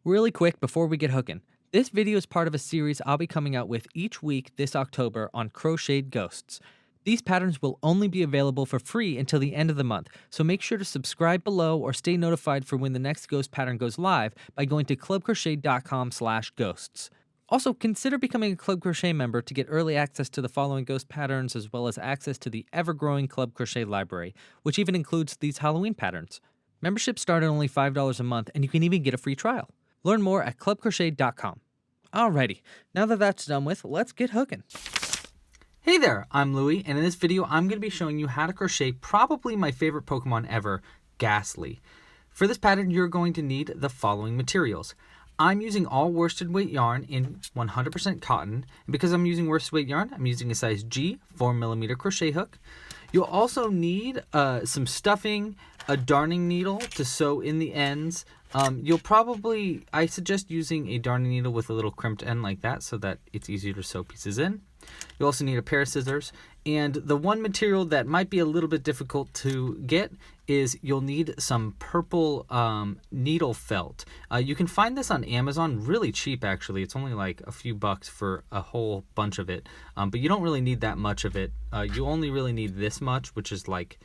Really quick before we get hooking, this video is part of a series I'll be coming out with each week this October on crocheted ghosts. These patterns will only be available for free until the end of the month, so make sure to subscribe below or stay notified for when the next ghost pattern goes live by going to clubcrochet.com/ghosts. Also, consider becoming a Club Crochet member to get early access to the following ghost patterns as well as access to the ever-growing Club Crochet library, which even includes these Halloween patterns. Memberships start at only $5 a month, and you can even get a free trial. Learn more at clubcrochet.com. Alrighty, now that that's done with, let's get hooking. Hey there, I'm Louie, and in this video I'm going to be showing you how to crochet probably my favorite Pokemon ever, Ghastly. For this pattern you're going to need the following materials. I'm using all worsted weight yarn in 100% cotton, and because I'm using worsted weight yarn, I'm using a size G 4mm crochet hook. You'll also need some stuffing, a darning needle to sew in the ends. I suggest using a darning needle with a little crimped end like that so that it's easier to sew pieces in. You'll also need a pair of scissors, and the one material that might be a little bit difficult to get is you'll need some purple needle felt. You can find this on Amazon really cheap actually. It's only like a few bucks for a whole bunch of it, but you don't really need that much of it. You only really need this much, which is like,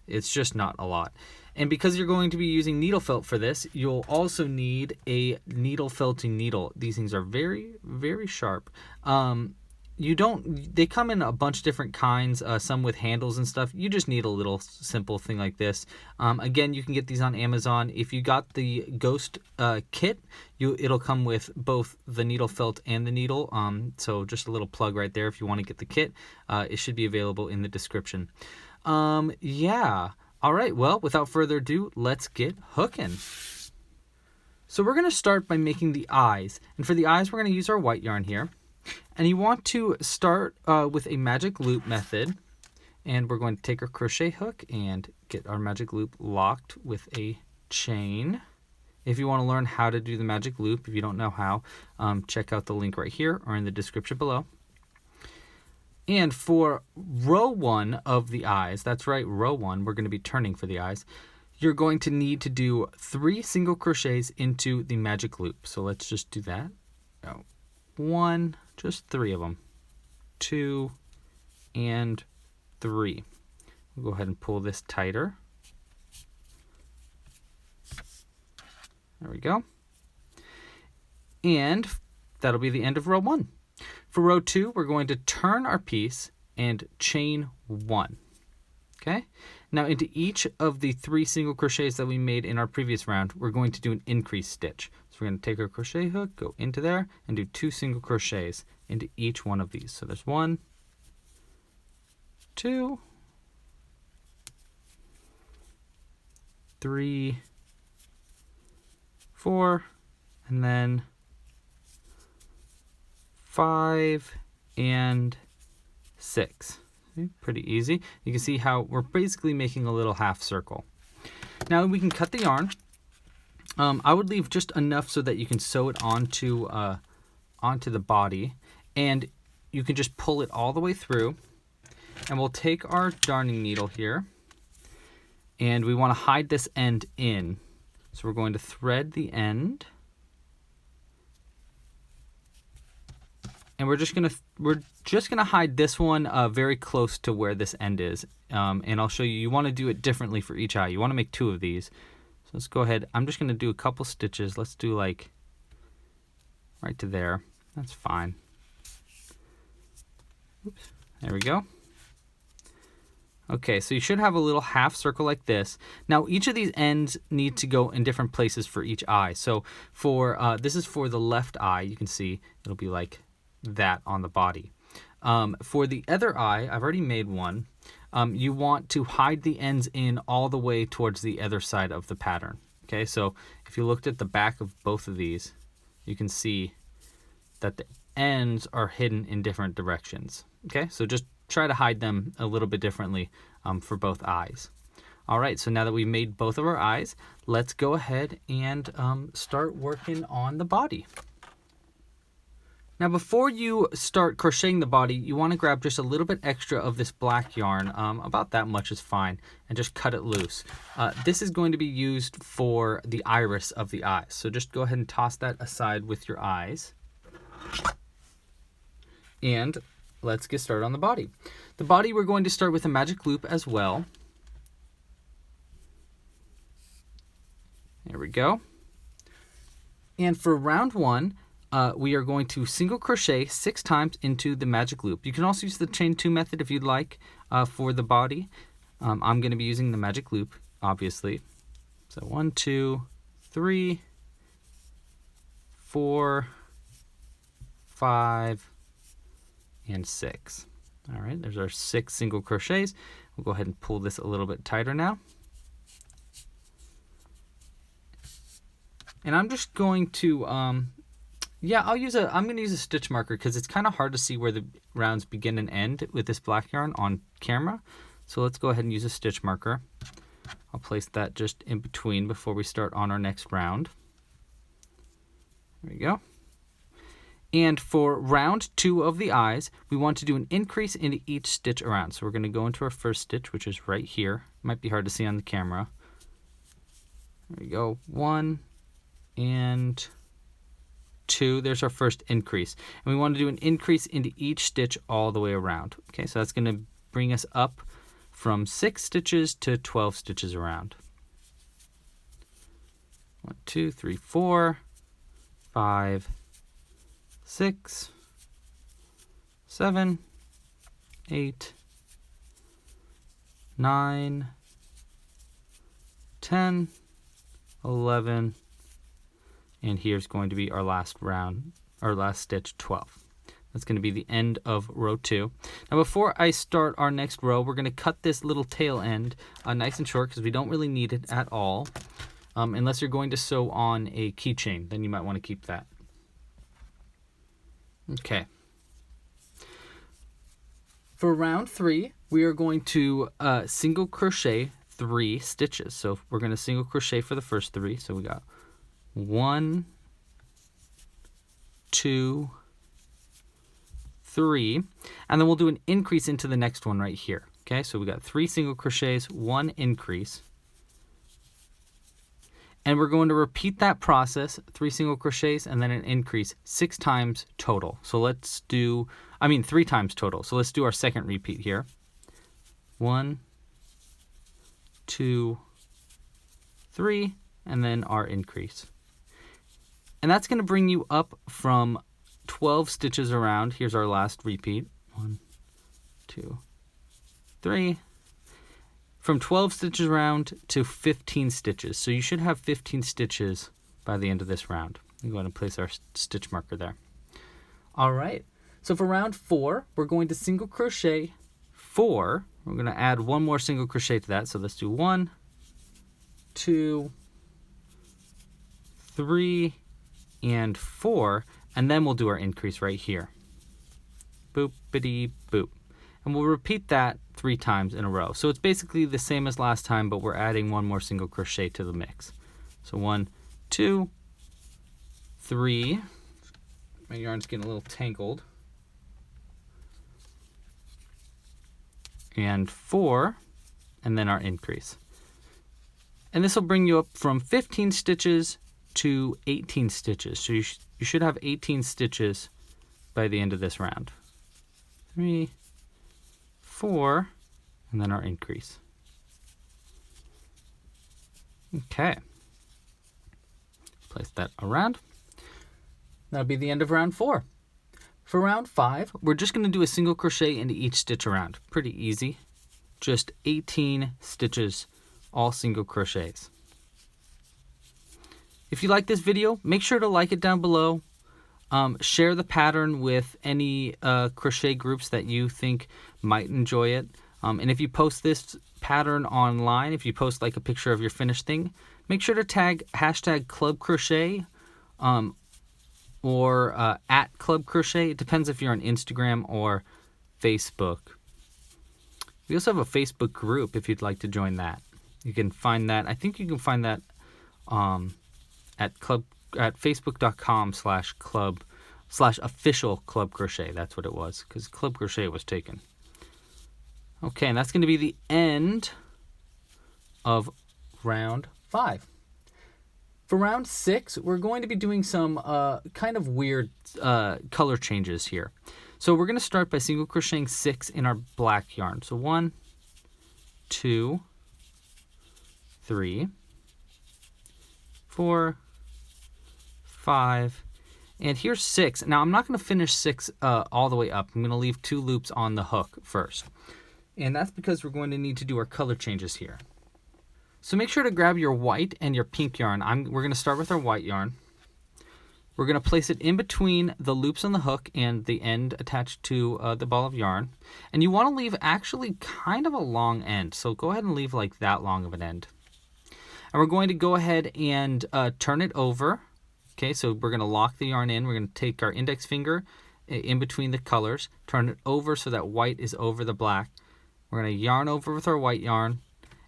it's just not a lot. And because you're going to be using needle felt for this, you'll also need a needle felting needle. These things are very, very sharp. They come in a bunch of different kinds, some with handles and stuff. You just need a little simple thing like this. Again, you can get these on Amazon. If you got the Ghost kit, it'll come with both the needle felt and the needle. So just a little plug right there if you want to get the kit. It should be available in the description. Yeah. All right, well, without further ado, let's get hooking. So we're going to start by making the eyes. And for the eyes, we're going to use our white yarn here. And you want to start with a magic loop method. And we're going to take our crochet hook and get our magic loop locked with a chain. If you want to learn how to do the magic loop, if you don't know how, check out the link right here or in the description below. And for row 1 of the eyes, that's right, row 1, we're going to be turning for the eyes. You're going to need to do 3 single crochets into the magic loop. So let's just do that. 1, just 3 of them. 2 and 3. We'll go ahead and pull this tighter. There we go. And that'll be the end of row 1. For row 2, we're going to turn our piece and chain 1. Okay? Now into each of the 3 single crochets that we made in our previous round, we're going to do an increase stitch. So we're going to take our crochet hook, go into there, and do 2 single crochets into each one of these. So there's 1, 2, 3, 4, and then 5 and 6. See? Pretty easy. You can see how we're basically making a little half circle. Now we can cut the yarn. I would leave just enough so that you can sew it onto the body, and you can just pull it all the way through. And we'll take our darning needle here, and we want to hide this end in. So we're going to thread the end. And we're just gonna hide this one very close to where this end is. And I'll show you. You want to do it differently for each eye. You want to make 2 of these. So let's go ahead. I'm just gonna do a couple stitches. Let's do like right to there. That's fine. Oops. There we go. Okay, so you should have a little half circle like this. Now each of these ends need to go in different places for each eye. So for this is for the left eye. You can see it'll be like that on the body. For the other eye, I've already made one. You want to hide the ends in all the way towards the other side of the pattern. Okay, so if you looked at the back of both of these, you can see that the ends are hidden in different directions. Okay, so just try to hide them a little bit differently for both eyes. All right, so now that we've made both of our eyes, let's go ahead and start working on the body. Now before you start crocheting the body, you want to grab just a little bit extra of this black yarn, about that much is fine, and just cut it loose. This is going to be used for the iris of the eyes, so just go ahead and toss that aside with your eyes. And let's get started on the body. The body, we're going to start with a magic loop as well. There we go. And for round 1, we are going to single crochet 6 times into the magic loop. You can also use the chain 2 method if you'd like for the body. I'm going to be using the magic loop, obviously. So 1, 2, 3, 4, 5, and 6. All right, there's our 6 single crochets. We'll go ahead and pull this a little bit tighter now. And I'm just going to, I'm going to use a stitch marker because it's kind of hard to see where the rounds begin and end with this black yarn on camera. So let's go ahead and use a stitch marker. I'll place that just in between before we start on our next round. There we go. And for round 2 of the eyes, we want to do an increase into each stitch around. So we're going to go into our first stitch, which is right here. Might be hard to see on the camera. There we go. 1 and 2. There's our first increase. And we want to do an increase into each stitch all the way around. Okay, so that's going to bring us up from 6 stitches to 12 stitches around. 1, 2, 3, 4, 5, 6, 7, 8, 9, 10, 11, and here's going to be our last round, our last stitch, 12. That's going to be the end of row 2. Now before I start our next row, we're going to cut this little tail end nice and short because we don't really need it at all. Unless you're going to sew on a keychain, then you might want to keep that. Okay. For round 3, we are going to single crochet 3 stitches. So we're going to single crochet for the first 3. So we got 1, 2, 3, and then we'll do an increase into the next one right here. Okay, so we got 3 single crochets, 1 increase. And we're going to repeat that process, 3 single crochets and then an increase 6 times total. So let's do, 3 times total. So let's do our second repeat here. 1, 2, 3, and then our increase. And that's going to bring you up from 12 stitches around. Here's our last repeat. 1, 2, 3. From 12 stitches around to 15 stitches. So you should have 15 stitches by the end of this round. I'm going to place our stitch marker there. All right. So for round 4, we're going to single crochet 4. We're going to add 1 more single crochet to that. So let's do 1, 2, 3, and 4, and then we'll do our increase right here. Boop-a-dee boop. And we'll repeat that 3 times in a row. So it's basically the same as last time, but we're adding 1 more single crochet to the mix. So 1, 2, 3. My yarn's getting a little tangled. And 4, and then our increase. And this will bring you up from 15 stitches to 18 stitches. So you should have 18 stitches by the end of this round. 3, 4, and then our increase. Okay. Place that around. That'll be the end of round 4. For round 5, we're just going to do a single crochet into each stitch around. Pretty easy. Just 18 stitches, all single crochets. If you like this video, make sure to like it down below. Share the pattern with any crochet groups that you think might enjoy it. And if you post this pattern online, if you post like a picture of your finished thing, make sure to tag hashtag clubcrochet or at clubcrochet. It depends if you're on Instagram or Facebook. We also have a Facebook group if you'd like to join that. You can find that. I think you can find that at facebook.com/club/crochet / official club crochet. That's what it was, because club crochet was taken. Okay, and that's going to be the end of round 5. For round 6, we're going to be doing some kind of weird color changes here. So we're going to start by single crocheting 6 in our black yarn. So 1, 2, 3, 4, 5, and here's 6. Now I'm not going to finish 6 all the way up. I'm going to leave 2 loops on the hook first. And that's because we're going to need to do our color changes here. So make sure to grab your white and your pink yarn. We're going to start with our white yarn. We're going to place it in between the loops on the hook and the end attached to the ball of yarn. And you want to leave actually kind of a long end. So go ahead and leave like that long of an end. And we're going to go ahead and turn it over. Okay, so we're going to lock the yarn in. We're going to take our index finger in between the colors, turn it over so that white is over the black. We're going to yarn over with our white yarn,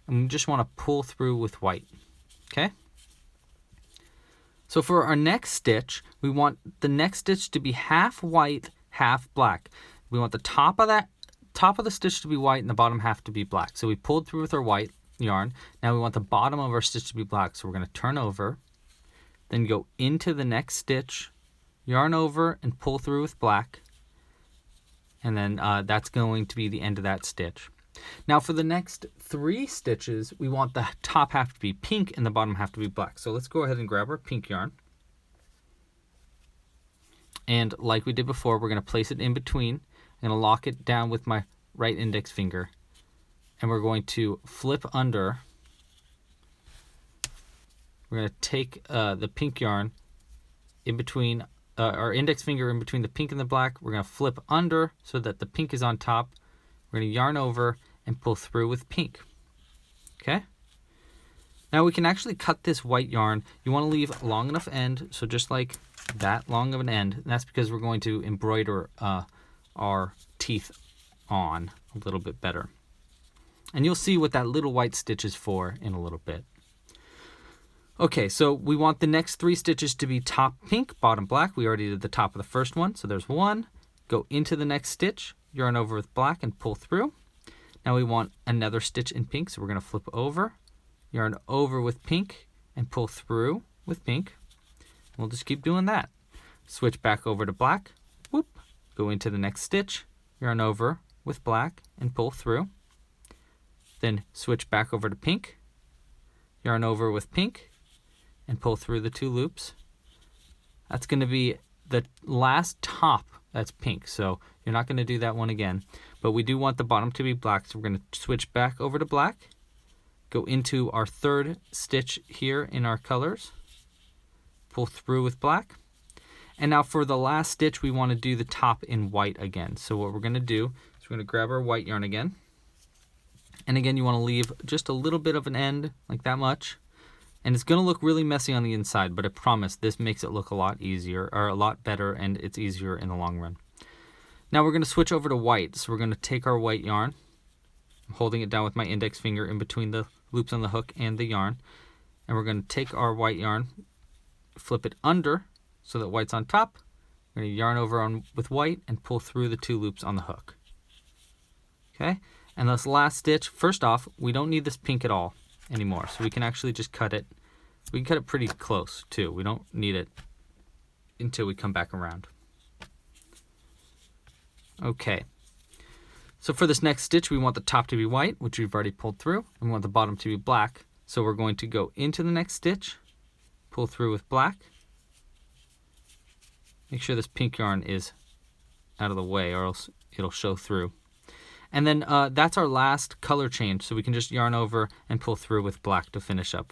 and we just want to pull through with white. Okay? So for our next stitch, we want the next stitch to be half white, half black. We want the top of the stitch to be white and the bottom half to be black. So we pulled through with our white yarn. Now we want the bottom of our stitch to be black. So we're going to turn over, then go into the next stitch, yarn over and pull through with black. And then that's going to be the end of that stitch. Now for the next 3 stitches, we want the top half to be pink and the bottom half to be black. So let's go ahead and grab our pink yarn. And like we did before, we're going to place it in between. I'm going to lock it down with my right index finger. And we're going to flip under. We're going to take the pink yarn in between, our index finger in between the pink and the black. We're going to flip under so that the pink is on top. We're going to yarn over and pull through with pink. Okay? Now we can actually cut this white yarn. You want to leave a long enough end, so just like that long of an end. And that's because we're going to embroider our teeth on a little bit better. And you'll see what that little white stitch is for in a little bit. Okay, so we want the next 3 stitches to be top pink, bottom black. We already did the top of the first one, so there's 1. Go into the next stitch, yarn over with black and pull through. Now we want another stitch in pink, so we're going to flip over, yarn over with pink and pull through with pink. We'll just keep doing that. Switch back over to black, whoop, go into the next stitch, yarn over with black and pull through. Then switch back over to pink, yarn over with pink and pull through the 2 loops. That's going to be the last top that's pink, so you're not going to do that one again. But we do want the bottom to be black, so we're going to switch back over to black, go into our 3rd stitch here in our colors, pull through with black. And now for the last stitch, we want to do the top in white again. So what we're going to do is we're going to grab our white yarn again. And again, you want to leave just a little bit of an end, like that much. And it's going to look really messy on the inside, but I promise this makes it look a lot easier, or a lot better, and it's easier in the long run. Now we're going to switch over to white. So we're going to take our white yarn, I'm holding it down with my index finger in between the loops on the hook and the yarn. And we're going to take our white yarn, flip it under so that white's on top. We're going to yarn over with white and pull through the 2 loops on the hook. Okay, and this last stitch, first off, we don't need this pink at all anymore, so we can actually just cut it. We can cut it pretty close too. We don't need it until we come back around. Okay, so for this next stitch, we want the top to be white, which we've already pulled through, and we want the bottom to be black. So we're going to go into the next stitch, pull through with black. Make sure this pink yarn is out of the way or else it'll show through. And then that's our last color change, so we can just yarn over and pull through with black to finish up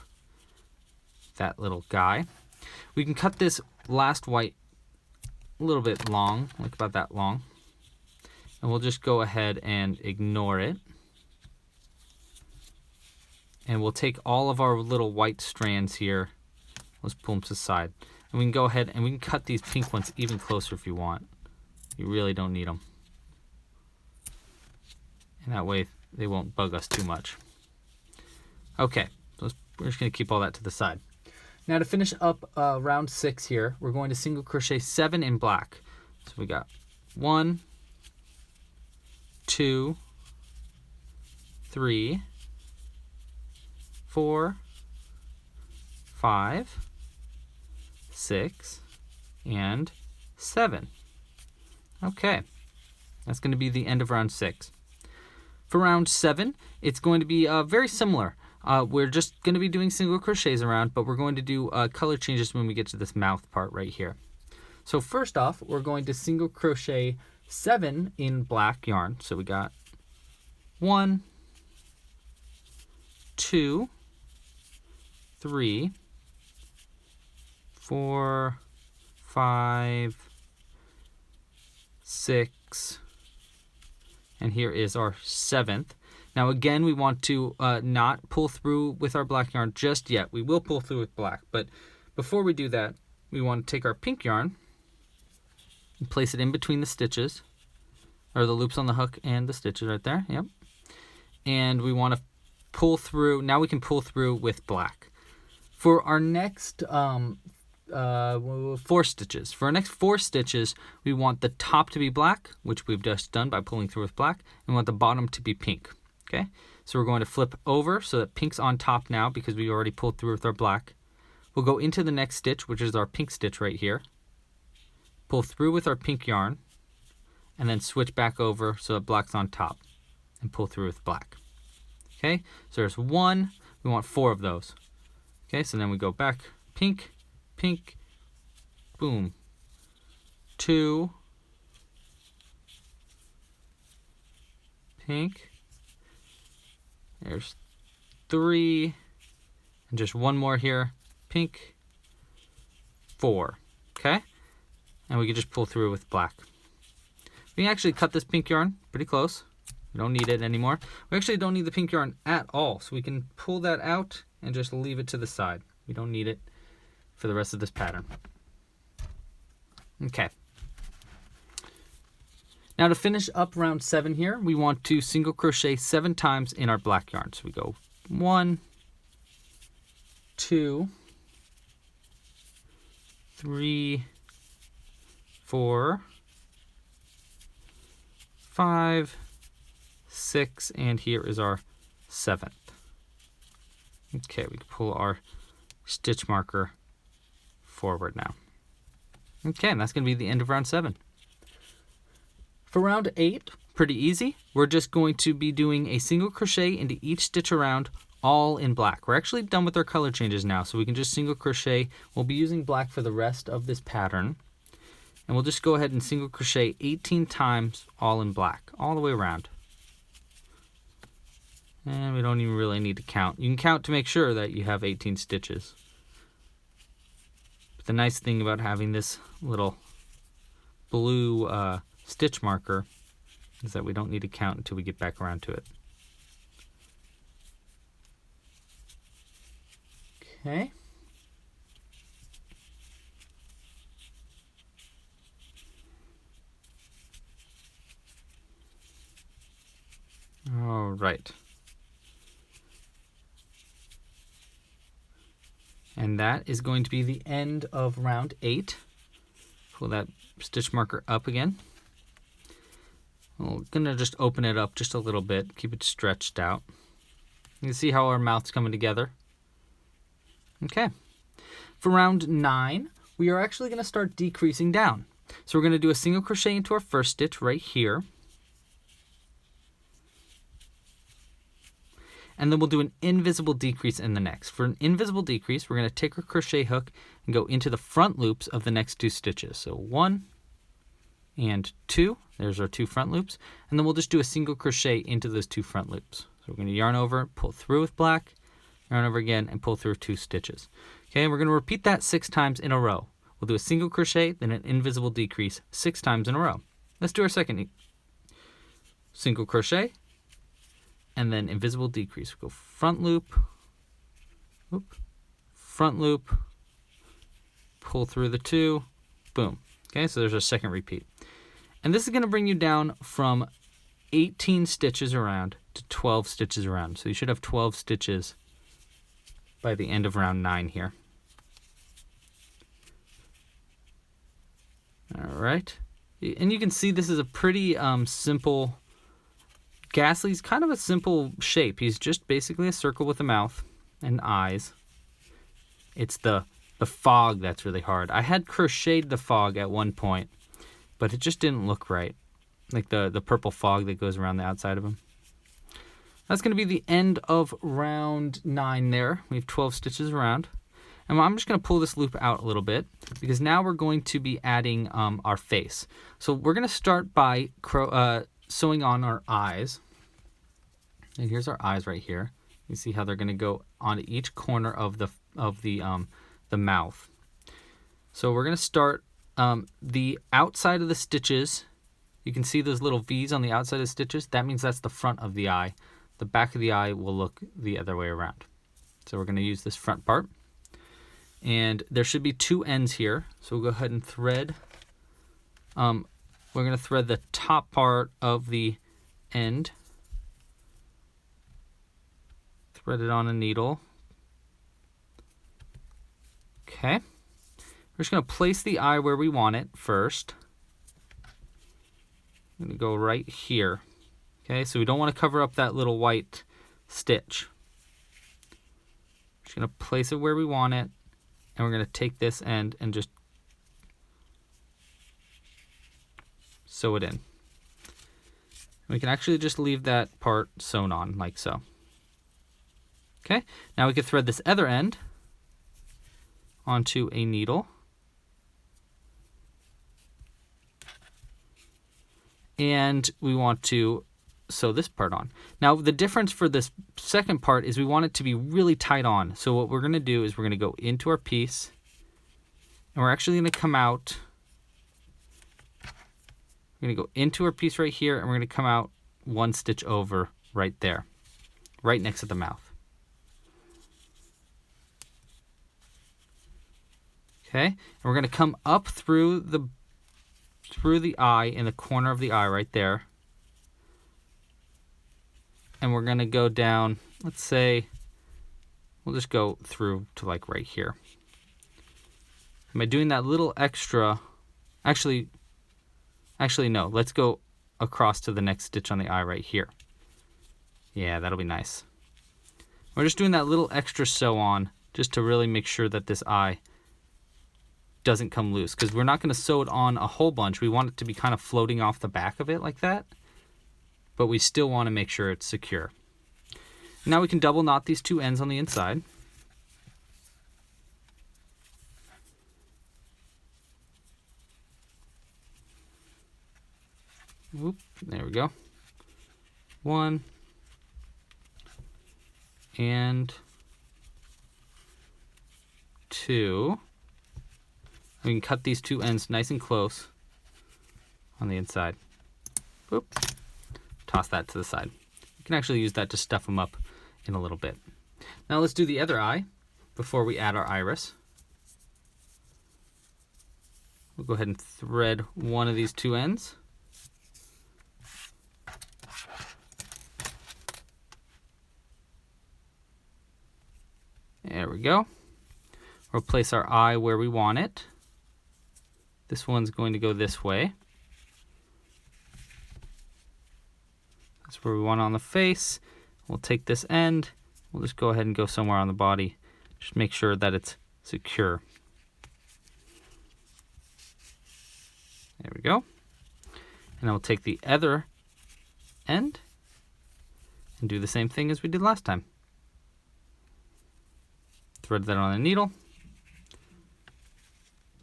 that little guy. We can cut this last white a little bit long, like about that long. And we'll just go ahead and ignore it. And we'll take all of our little white strands here. Let's pull them to the side. And we can go ahead and we can cut these pink ones even closer if you want. You really don't need them. And that way they won't bug us too much. Okay, so we're just going to keep all that to the side. Now to finish up round 6 here, we're going to single crochet 7 in black. So we got 1, 2, 3, 4, 5, 6, and 7. Okay, that's going to be the end of round 6. For round 7, it's going to be very similar. We're just going to be doing single crochets around, but we're going to do color changes when we get to this mouth part right here. So first off, we're going to single crochet 7 in black yarn. So we got 1, 2, 3, 4, 5, 6, and here is our 7th. Now again, we want to not pull through with our black yarn just yet. We will pull through with black, but before we do that, we want to take our pink yarn and place it in between the stitches, or the loops on the hook and the stitches right there. Yep. And we want to pull through. Now we can pull through with black. For our next 4 stitches. For our next 4 stitches, we want the top to be black, which we've just done by pulling through with black, and we want the bottom to be pink. Okay, so we're going to flip over so that pink's on top now because we already pulled through with our black. We'll go into the next stitch, which is our pink stitch right here. Pull through with our pink yarn, and then switch back over so that black's on top, and pull through with black. Okay, so there's 1. We want 4 of those. Okay, so then we go back, pink, pink, boom, 2, pink, there's 3, and just 1 more here, pink, 4, okay? And we can just pull through with black. We can actually cut this pink yarn pretty close. We don't need it anymore. We actually don't need the pink yarn at all, so we can pull that out and just leave it to the side. We don't need it for the rest of this pattern. Okay. Now to finish up round 7 here, we want to single crochet 7 times in our black yarn. So we go 1, 2, 3, 4, 5, 6, and here is our 7th. Okay, we can pull our stitch marker forward now. Okay, and that's going to be the end of round 7. For round 8, pretty easy. We're just going to be doing a single crochet into each stitch around, all in black. We're actually done with our color changes now, so we can just single crochet. We'll be using black for the rest of this pattern. And we'll just go ahead and single crochet 18 times, all in black, all the way around. And we don't even really need to count. You can count to make sure that you have 18 stitches. But the nice thing about having this little blue stitch marker is that we don't need to count until we get back around to it. Okay. All right. And that is going to be the end of round 8. Pull that stitch marker up again. We're going to just open it up just a little bit, keep it stretched out. You can see how our mouth's coming together. Okay. For round 9, we are actually going to start decreasing down. So we're going to do a single crochet into our first stitch right here. And then we'll do an invisible decrease in the next. For an invisible decrease, we're going to take our crochet hook and go into the front loops of the next 2 stitches. So 1 and 2. There's our 2 front loops. And then we'll just do a single crochet into those 2 front loops. So we're going to yarn over, pull through with black, yarn over again, and pull through 2 stitches. Okay, and we're going to repeat that 6 times in a row. We'll do a single crochet, then an invisible decrease 6 times in a row. Let's do our second single crochet, and then invisible decrease. We'll go front loop, front loop, pull through the 2, boom. Okay, so there's our second repeat. And this is going to bring you down from 18 stitches around to 12 stitches around. So you should have 12 stitches by the end of round 9 here. All right. And you can see this is a pretty simple. Ghastly's kind of a simple shape. He's just basically a circle with a mouth and eyes. It's the fog that's really hard. I had crocheted the fog at one point, but it just didn't look right. Like the purple fog that goes around the outside of him. That's going to be the end of round 9 there. We have 12 stitches around. And I'm just going to pull this loop out a little bit because now we're going to be adding our face. So we're going to start by sewing on our eyes. And here's our eyes right here. You see how they're going to go on each corner of the mouth. So we're going to start the outside of the stitches. You can see those little V's on the outside of the stitches. That means that's the front of the eye. The back of the eye will look the other way around. So we're going to use this front part. And there should be 2 ends here. So we'll go ahead and thread. We're going to thread the top part of the end. Thread it on a needle. Okay. We're just going to place the eye where we want it first. I'm going to go right here. Okay, so we don't want to cover up that little white stitch. Just going to place it where we want it. And we're going to take this end and just sew it in. We can actually just leave that part sewn on like so. Okay, now we can thread this other end onto a needle. And we want to sew this part on. Now the difference for this second part is we want it to be really tight on. So what we're going to do is we're going to go into our piece and we're actually going to come out. We're going to go into our piece right here and we're going to come out 1 stitch over right there, right next to the mouth. Okay, and we're going to come up through the eye in the corner of the eye right there. And we're going to go down, let's say, we'll just go through to like right here. Am I doing that little extra? Actually no, let's go across to the next stitch on the eye right here. Yeah, that'll be nice. We're just doing that little extra sew on just to really make sure that this eye doesn't come loose, because we're not going to sew it on a whole bunch. We want it to be kind of floating off the back of it like that, but we still want to make sure it's secure. Now we can double knot these 2 ends on the inside. Whoop, there we go. 1 and 2. We can cut these 2 ends nice and close on the inside. Boop. Toss that to the side. You can actually use that to stuff them up in a little bit. Now let's do the other eye before we add our iris. We'll go ahead and thread one of these 2 ends. There we go. We'll place our eye where we want it. This one's going to go this way. That's where we want it on the face. We'll take this end. We'll just go ahead and go somewhere on the body. Just make sure that it's secure. There we go. And then we'll take the other end and do the same thing as we did last time. Thread that on a needle.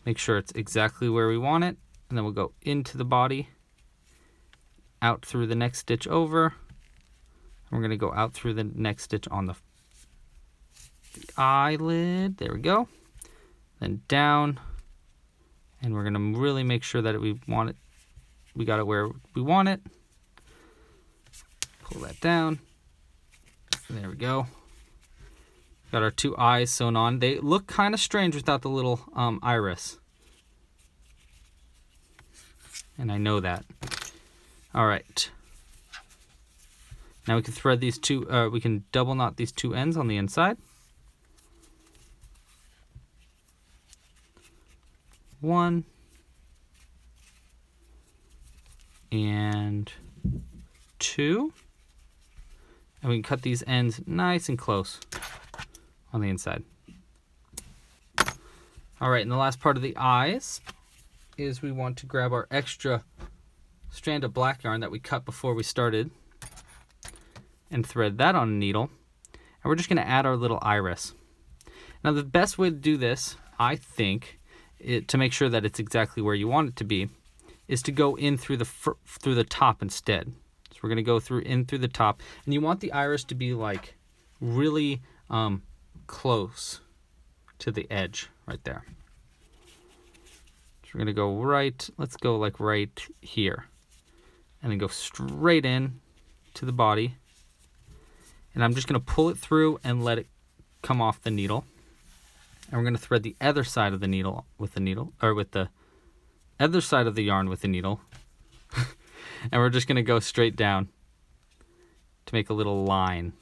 Make sure it's exactly where we want it, and then we'll go into the body, out through the next stitch over, and we're going to go out through the next stitch on the eyelid. There we go. Then down, and we're going to really make sure that we got it where we want it. Pull that down. There we go. Got our 2 eyes sewn on. They look kind of strange without the little iris. And I know that. All right. Now we can thread these 2, we can double knot these 2 ends on the inside. 1 and 2. And we can cut these ends nice and close on the inside. All right, and the last part of the eyes is we want to grab our extra strand of black yarn that we cut before we started and thread that on a needle. And we're just going to add our little iris. Now the best way to do this, I think, to make sure that it's exactly where you want it to be, is to go in through the top instead. So we're going to go in through the top, and you want the iris to be like really close to the edge right there. So we're going to go let's go like right here, and then go straight in to the body. And I'm just going to pull it through and let it come off the needle. And we're going to thread the other side of the needle with the needle, or with the other side of the yarn with the needle. And we're just going to go straight down to make a little line.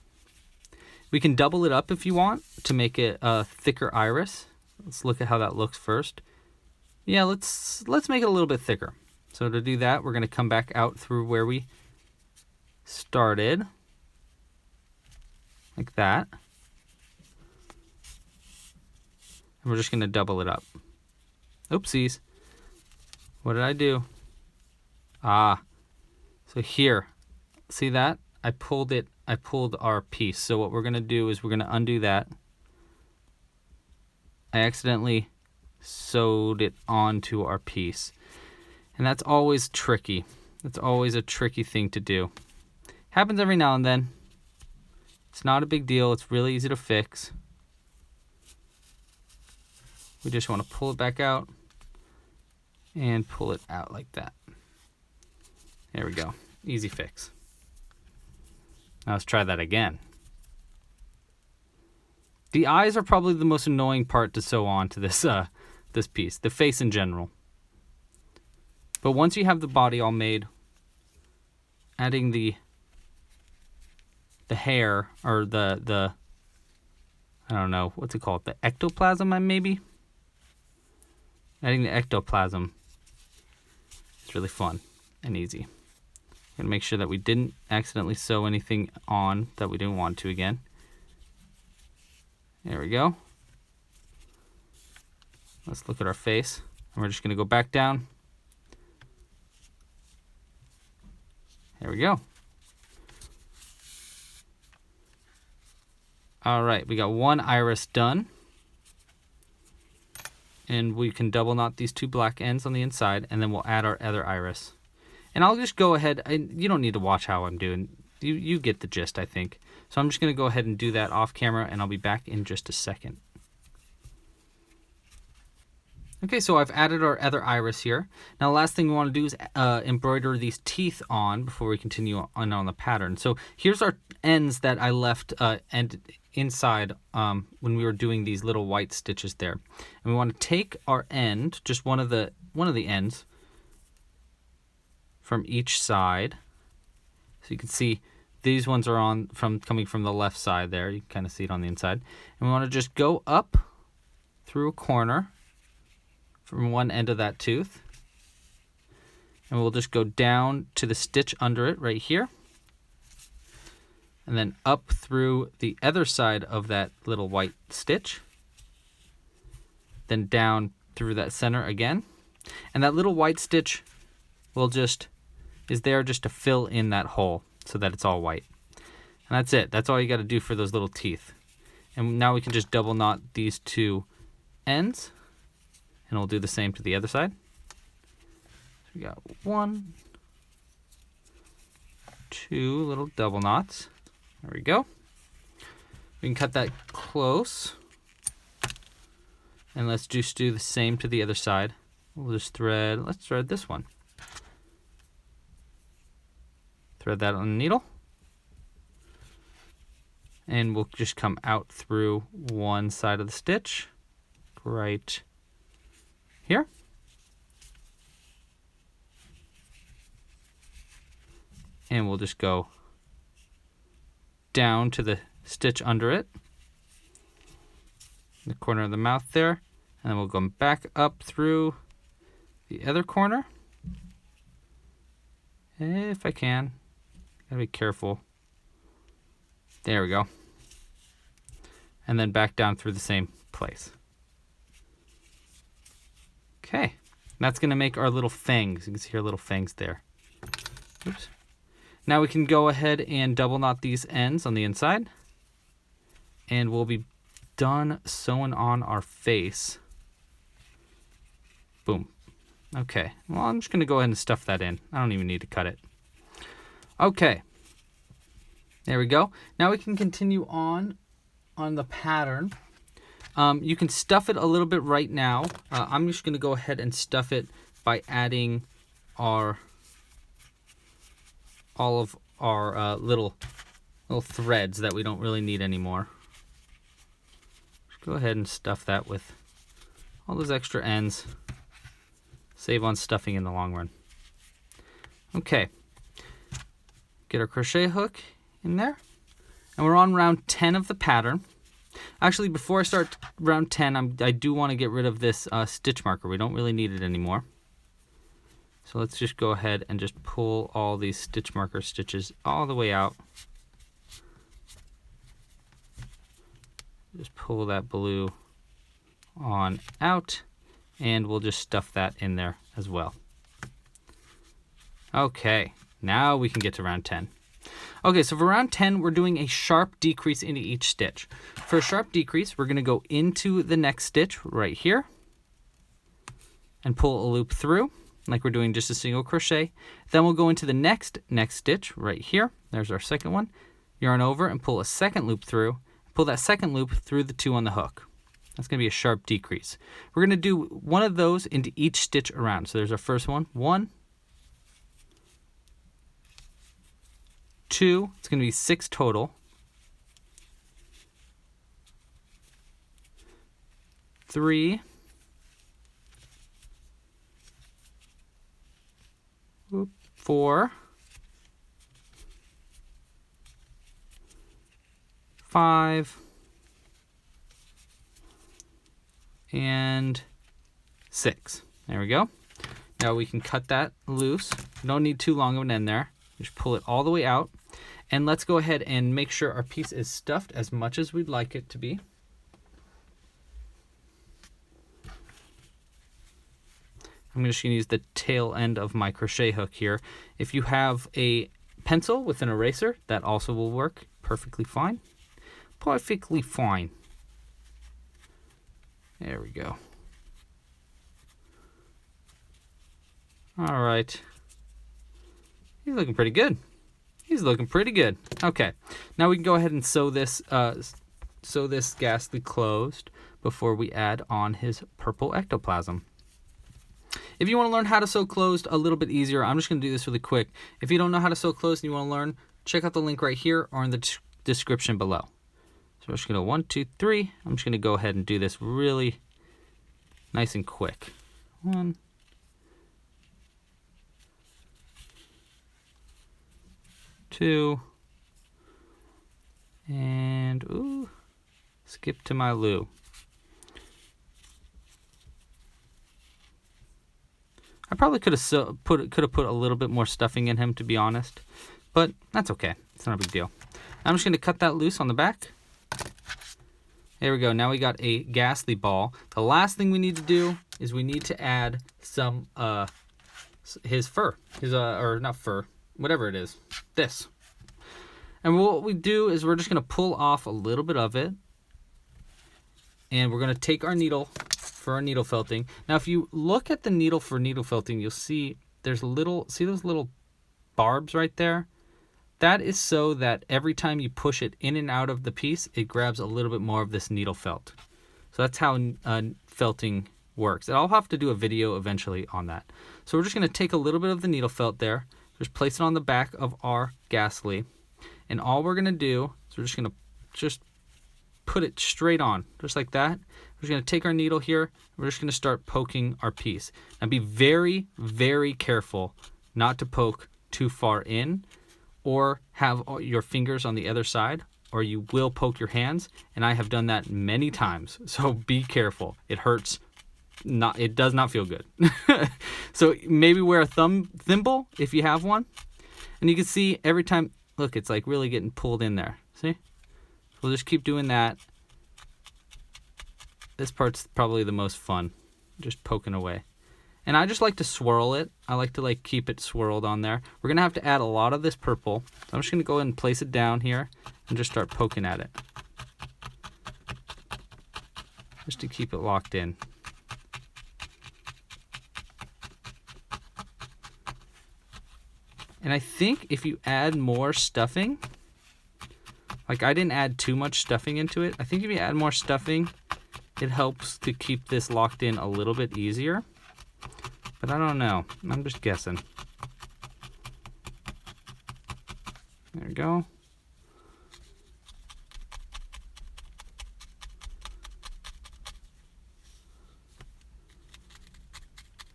We can double it up if you want to make it a thicker iris. Let's look at how that looks first. Yeah, let's make it a little bit thicker. So to do that, we're going to come back out through where we started, like that. And we're just going to double it up. Oopsies. What did I do? So here, see that? I pulled our piece. So what we're going to do is we're going to undo that. I accidentally sewed it onto our piece. And that's always tricky. That's always a tricky thing to do. Happens every now and then. It's not a big deal. It's really easy to fix. We just want to pull it back out and pull it out like that. There we go. Easy fix. Now let's try that again. The eyes are probably the most annoying part to sew on to this this piece, the face in general. But once you have the body all made, adding the hair, or the I don't know, what's it called? The ectoplasm, maybe? Adding the ectoplasm is really fun and easy. Gonna make sure that we didn't accidentally sew anything on that we didn't want to again. There we go. Let's look at our face. And we're just gonna go back down. There we go. All right, we got one iris done. And we can double knot these 2 black ends on the inside, and then we'll add our other iris. And I'll just go ahead, you don't need to watch how I'm doing. You get the gist, I think. So I'm just going to go ahead and do that off camera, and I'll be back in just a second. Okay, so I've added our other iris here. Now the last thing we want to do is embroider these teeth on before we continue on the pattern. So here's our ends that I left inside when we were doing these little white stitches there. And we want to take our end, just one of the ends from each side. So you can see these ones are coming from the left side there. You can kind of see it on the inside. And we want to just go up through a corner from one end of that tooth. And we'll just go down to the stitch under it right here. And then up through the other side of that little white stitch. Then down through that center again. And that little white stitch is there just to fill in that hole so that it's all white. And that's it. That's all you got to do for those little teeth. And now we can just double knot these 2 ends. And we'll do the same to the other side. So we got 1, 2 little double knots. There we go. We can cut that close. And let's just do the same to the other side. Let's thread this one. Thread that on the needle. And we'll just come out through one side of the stitch. Right here. And we'll just go down to the stitch under it, the corner of the mouth there, and then we'll go back up through the other corner, if I can. Gotta be careful. There we go. And then back down through the same place. Okay, that's gonna make our little fangs. You can see our little fangs there. Oops. Now we can go ahead and double knot these ends on the inside. And we'll be done sewing on our face. Boom. Okay, well, I'm just gonna go ahead and stuff that in. I don't even need to cut it. Okay, there we go. Now we can continue on the pattern. You can stuff it a little bit right now. I'm just gonna go ahead and stuff it by adding all of our little threads that we don't really need anymore. Just go ahead and stuff that with all those extra ends. Save on stuffing in the long run. Okay, get our crochet hook in there. And we're on round 10 of the pattern. Actually, before I start round 10, I do want to get rid of this stitch marker. We don't really need it anymore. So let's just go ahead and just pull all these stitch marker stitches all the way out. Just pull that blue on out, and we'll just stuff that in there as well. Okay, now we can get to round 10. Okay, so for round 10, we're doing a sharp decrease into each stitch. For a sharp decrease, we're gonna go into the next stitch right here and pull a loop through, like we're doing just a single crochet. Then we'll go into the next stitch right here. There's our second one. Yarn over and pull a second loop through. Pull that second loop through the two on the hook. That's gonna be a sharp decrease. We're gonna do one of those into each stitch around. So there's our first one. 1, 2, it's gonna be 6 total. 3, 4, 5, and 6. There we go. Now we can cut that loose. We don't need too long of an end there. Just pull it all the way out. And let's go ahead and make sure our piece is stuffed as much as we'd like it to be. I'm just going to use the tail end of my crochet hook here. If you have a pencil with an eraser, that also will work perfectly fine. Perfectly fine. There we go. All right. He's looking pretty good. He's looking pretty good. Okay, now we can go ahead and sew this Ghastly closed before we add on his purple ectoplasm. If you want to learn how to sew closed a little bit easier, I'm just going to do this really quick. If you don't know how to sew closed and you want to learn, check out the link right here or in the description below. So we're just going to 1, 2, 3. I'm just going to go ahead and do this really nice and quick. 1, 2, and ooh, skip to my Lou. I probably could have put a little bit more stuffing in him, to be honest, but that's okay. It's not a big deal. I'm just going to cut that loose on the back. There we go. Now we got a Ghastly ball. The last thing we need to do is we need to add some his fur, or not fur, whatever it is, this. And what we do is we're just going to pull off a little bit of it, and we're going to take our needle for our needle felting. Now, if you look at the needle for needle felting, you'll see there's see those little barbs right there? That is so that every time you push it in and out of the piece, it grabs a little bit more of this needle felt. So that's how felting works. And I'll have to do a video eventually on that. So we're just going to take a little bit of the needle felt there, just place it on the back of our Ghastly. And all we're going to do is we're just going to put it straight on, just like that. We're just going to take our needle here. We're just going to start poking our piece. Now be very, very careful not to poke too far in or have your fingers on the other side, or you will poke your hands. And I have done that many times. So be careful. It hurts. It does not feel good. So maybe wear a thimble if you have one. And you can see every time, look, it's like really getting pulled in there. See? We'll just keep doing that. This part's probably the most fun, just poking away. And I just like to swirl it. I like to like keep it swirled on there. We're gonna have to add a lot of this purple. So I'm just gonna go ahead and place it down here and just start poking at it. Just to keep it locked in. And I think if you add more stuffing, like I didn't add too much stuffing into it. I think if you add more stuffing, it helps to keep this locked in a little bit easier. But I don't know. I'm just guessing. There we go.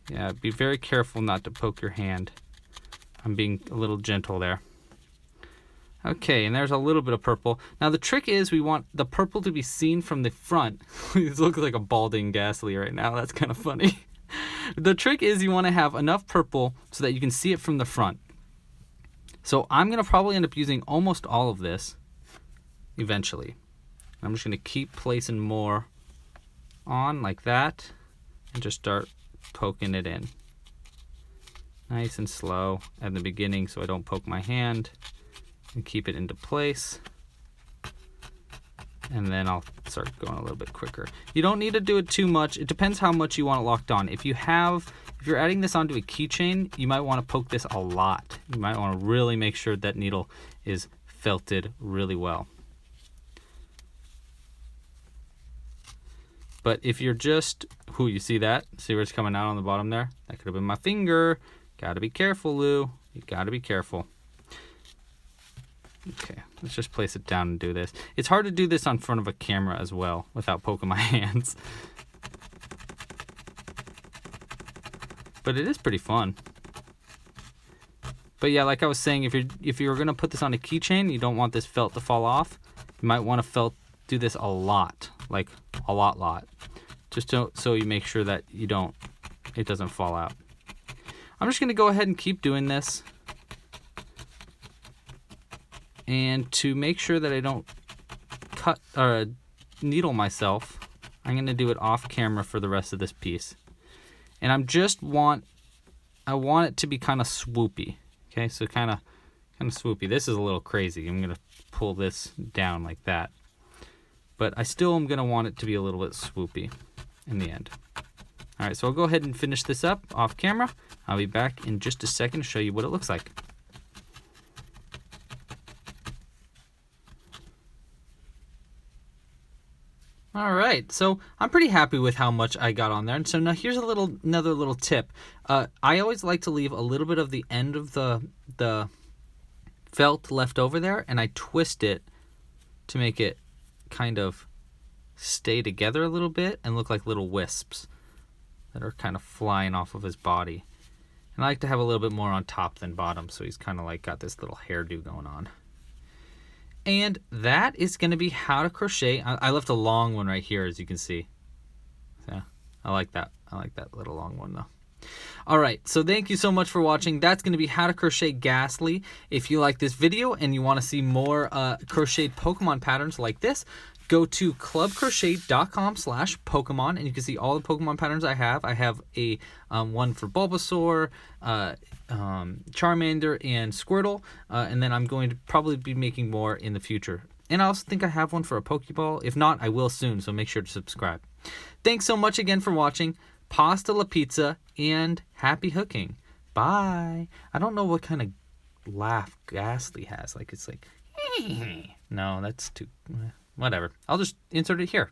Yeah, be very careful not to poke your hand. I'm being a little gentle there. Okay, and there's a little bit of purple. Now the trick is we want the purple to be seen from the front. This looks like a balding Ghastly right now. That's kind of funny. The trick is you want to have enough purple so that you can see it from the front. So I'm going to probably end up using almost all of this eventually. I'm just going to keep placing more on like that and just start poking it in. Nice and slow at the beginning so I don't poke my hand, and keep it into place. And then I'll start going a little bit quicker. You don't need to do it too much. It depends how much you want it locked on. If you're adding this onto a keychain, you might want to poke this a lot. You might want to really make sure that needle is felted really well. But if you're just, you see that? See where it's coming out on the bottom there? That could have been my finger. Gotta be careful, Lou. You gotta be careful. Okay, let's just place it down and do this. It's hard to do this on front of a camera as well without poking my hands. But it is pretty fun. But yeah, like I was saying, if you're gonna put this on a keychain, you don't want this felt to fall off. You might want to do this a lot, like a lot, just so you make sure that it doesn't fall out. I'm just gonna go ahead and keep doing this. And to make sure that I don't cut or needle myself, I'm going to do it off camera for the rest of this piece. And I want it to be kind of swoopy. Okay, so kind of swoopy. This is a little crazy. I'm going to pull this down like that. But I still am going to want it to be a little bit swoopy in the end. All right, so I'll go ahead and finish this up off camera. I'll be back in just a second to show you what it looks like. All right, so I'm pretty happy with how much I got on there. And so now here's another little tip. I always like to leave a little bit of the end of the felt left over there, and I twist it to make it kind of stay together a little bit and look like little wisps that are kind of flying off of his body. And I like to have a little bit more on top than bottom, so he's kind of like got this little hairdo going on. And that is going to be how to crochet. I left a long one right here, as you can see. Yeah, I like that. I like that little long one, though. All right, so thank you so much for watching. That's going to be how to crochet Ghastly. If you like this video and you want to see more crocheted Pokemon patterns like this, go to clubcrochet.com/Pokemon, and you can see all the Pokemon patterns I have. I have a one for Bulbasaur, Charmander, and Squirtle, and then I'm going to probably be making more in the future. And I also think I have one for a Pokeball. If not, I will soon, so make sure to subscribe. Thanks so much again for watching. Pasta la pizza, and happy hooking. Bye. I don't know what kind of laugh Ghastly has. Like, it's like, no, that's too... Whatever. I'll just insert it here.